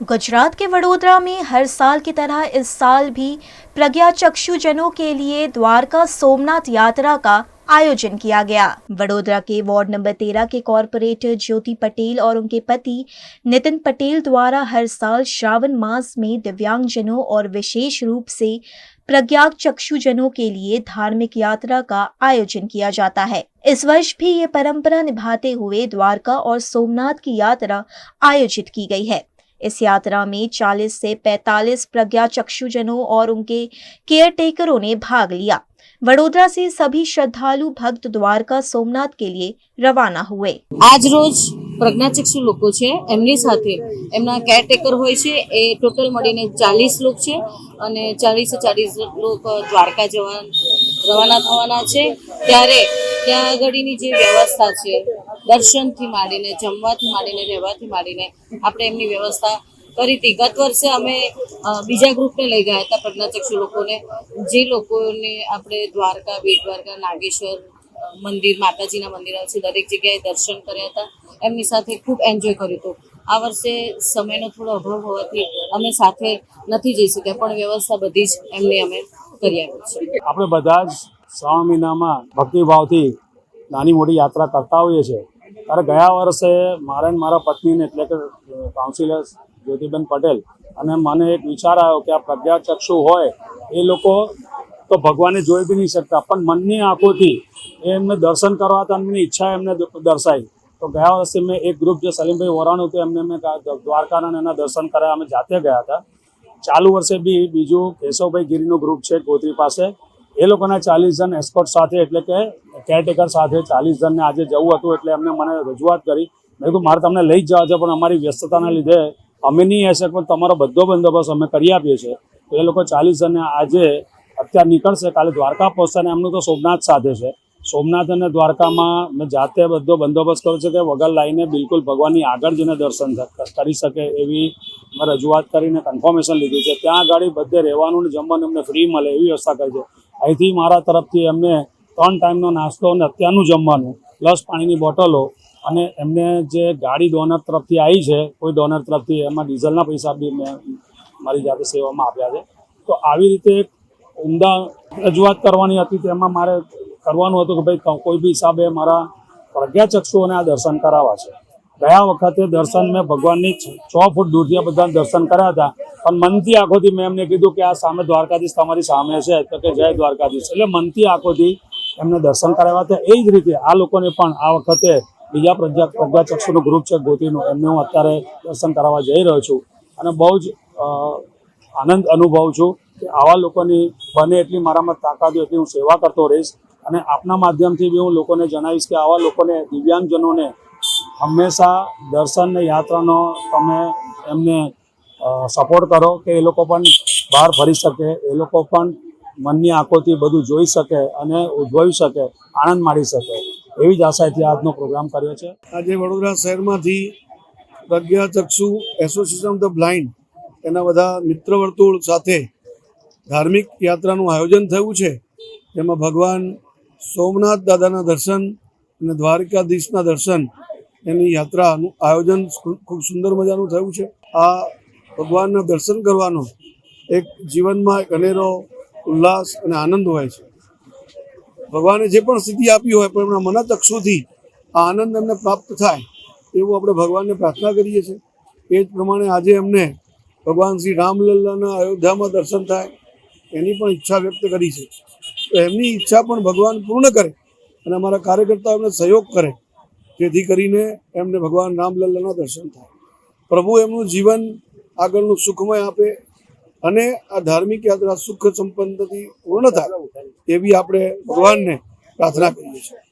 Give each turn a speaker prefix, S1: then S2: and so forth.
S1: गुजरात के वडोदरा में हर साल की तरह इस साल भी प्रज्ञाचक्षुजनों के लिए द्वारका सोमनाथ यात्रा का आयोजन किया गया। वडोदरा के वार्ड नंबर 13 के कॉरपोरेटर ज्योति पटेल और उनके पति नितिन पटेल द्वारा हर साल श्रावण मास में दिव्यांगजनों और विशेष रूप से प्रज्ञाचक्षुजनों के लिए धार्मिक यात्रा का आयोजन किया जाता है। इस वर्ष भी ये परंपरा निभाते हुए द्वारका और सोमनाथ की यात्रा आयोजित की गई है। इस यात्रा में 40 से 45 प्रज्ञाचक्षुजनों और उनके केयर टेकरों ने भाग लिया। वडोदरा से सभी श्रद्धालु भक्त द्वारका सोमनाथ के लिए रवाना हुए।
S2: आज रोज प्रज्ञाचक्षु लोको छे एमनी साथे एमना केरटेकर होय छे ए टोटल मळीने 40 लोक छे અને 40 से 40 लोक द्वारका जवा रवाना थवाना छे। त्यारे ત્યાં આગળની જે વ્યવસ્થા છે દર્શનથી માંડીને જમવાથી માંડીને રહેવાથી માંડીને આપણે એમની વ્યવસ્થા કરી હતી। ગત વર્ષે અમે બીજા ગ્રુપને લઈ ગયા હતા પ્રજ્ઞાચક્ષુ લોકોને, જે લોકોને આપણે દ્વારકા, બેટ દ્વારકા, નાગેશ્વર મંદિર, માતાજીના મંદિરો છે, દરેક જગ્યાએ દર્શન કર્યા હતા। એમની સાથે ખૂબ એન્જોય કર્યું હતું। આ વર્ષે સમયનો થોડો અભાવ હોવાથી અમે સાથે નથી જઈ શક્યા, પણ વ્યવસ્થા બધી જ એમની અમે કરી આપી છે।
S3: આપણે બધા જ શ્રાવણ મહિનામાં ભક્તિભાવથી નાની મોટી યાત્રા કરતા હોઈએ છીએ। ત્યારે ગયા વર્ષે મારે ને મારા પત્નીને એટલે કે કાઉન્સિલર જ્યોતિબેન પટેલ અને મને એક વિચાર આવ્યો કે આ પ્રજ્ઞાચક્ષુ હોય એ લોકો તો ભગવાનને જોઈ બી નહીં શકતા, પણ મનની આંખોથી એમને દર્શન કરવા એમની ઈચ્છા એમને દર્શાવી। તો ગયા વર્ષે મેં એક ગ્રુપ જે સલીમભાઈ વોરાણું હતું એમને મેં દ્વારકાના એના દર્શન કર્યા, અમે જાતે ગયા હતા। ચાલુ વર્ષે બી બીજું કેશવભાઈ ગીરીનું ગ્રુપ છે ગોત્રી પાસે, એ લોકોના 40 જણ એસ્કોર્ટ સાથે એટલે કે કેરટેકર સાથે 40 જણને આજે જવું હતું, એટલે એમને મને રજૂઆત કરી। મેં કીધું મારે તમને લઈ જ જવા છે, પણ અમારી વ્યસ્તતાના લીધે અમે નહીં આવી શકીએ, પણ તમારો બધો બંદોબસ્ત અમે કરી આપીએ છીએ। તો એ લોકો 40 જણને આજે અત્યારે નીકળશે, કાલે દ્વારકા પહોંચશે અને એમનું તો સોમનાથ સાથે છે। સોમનાથ અને દ્વારકામાં મેં જાતે બધો બંદોબસ્ત કર્યો છે કે વગર લાઈને બિલકુલ ભગવાનની આગળ જઈને દર્શન કરી શકે એવી મેં રજૂઆત કરીને કન્ફર્મેશન લીધું છે। ત્યાં આગળ બધે રહેવાનું ને જમવાનું એમને ફ્રી મળે એવી વ્યવસ્થા કરી છે। અહીંથી મારા તરફથી એમને 3 ટાઈમનો નાસ્તો અને અત્યારનું જમવાનું પ્લસ પાણીની બોટલો, અને એમને જે ગાડી ડોનર તરફથી આવી છે, કોઈ ડોનર તરફથી એમાં ડીઝલના પૈસા બી મેં મારી જાતે સેવામાં આપ્યા છે। તો આવી રીતે એક ઉમદા રજૂઆત કરવાની હતી, તેમાં મારે કરવાનું હતું કે ભાઈ કોઈ બી હિસાબે મારા પ્રજ્ઞાચક્ષુઓને આ દર્શન કરાવવા છે। ગયા વખતે દર્શન મેં ભગવાનની 6 ફૂટ દૂરથી બધા દર્શન કર્યા હતા, પણ મનથી આંખોથી મેં એમને કીધું કે આ સામે દ્વારકાધીશ તમારી સામે છે, તો કે જય દ્વારકાધીશ, એટલે મનથી આંખોથી એમને દર્શન કરાવ્યા હતા। એ જ રીતે આ લોકોને પણ આ વખતે બીજા પ્રજ્ઞાચક્ષુનું ગ્રુપ છે ગોતીનું, એમને હું અત્યારે દર્શન કરાવવા જઈ રહ્યો છું અને બહુ જ આનંદ અનુભવું છું કે આવા લોકોની બને એટલી મારામાં તાકાત હોય એટલી હું સેવા કરતો રહીશ। અને આપના માધ્યમથી બી હું લોકોને જણાવીશ કે આવા લોકોને, દિવ્યાંગજનોને હંમેશા દર્શન ને યાત્રાનો તમે એમને સપોર્ટ કરો કે એ લોકો પણ બહાર ફરી શકે, એ લોકો પણ મનની આંખોથી બધું જોઈ શકે અને ઉદ્ભવી શકે, આનંદ માણી શકે, એવી જ આશાથી આજનો પ્રોગ્રામ કર્યો છે।
S4: આજે વડોદરા શહેરમાંથી પ્રજ્ઞાચક્ષુ એસોસિએશન ઓફ ધ બ્લાઇન્ડ એના બધા મિત્ર વર્તુળ સાથે ધાર્મિક યાત્રાનું આયોજન થયું છે, જેમાં ભગવાન સોમનાથ દાદાના દર્શન અને દ્વારકાધીશના દર્શન એની યાત્રાનું આયોજન ખૂબ સુંદર મજાનું થયું છે। આ ભગવાનના દર્શન કરવાનો એક જીવનમાં એક અનેરો ઉલ્લાસ અને આનંદ હોય છે। ભગવાને જે પણ સ્થિતિ આપી હોય પણ એમના મનચક્ષુથી આ આનંદ એમને પ્રાપ્ત થાય એવું આપણે ભગવાનને પ્રાર્થના કરીએ છીએ। એ જ પ્રમાણે આજે એમને ભગવાન શ્રી રામલલ્લાના અયોધ્યામાં દર્શન થાય એની પણ ઈચ્છા વ્યક્ત કરી છે। તો એમની ઈચ્છા પણ ભગવાન પૂર્ણ કરે અને અમારા કાર્યકર્તાઓ એમને સહયોગ કરે, જેથી કરીને એમને ભગવાન રામલલ્લાના દર્શન થાય, પ્રભુ એમનું જીવન આગળનું સુખમય આપે અને આ ધાર્મિક યાત્રા સુખ સંપન્નથી પૂર્ણ થાય એવી આપણે ભગવાનને પ્રાર્થના કરીએ છીએ।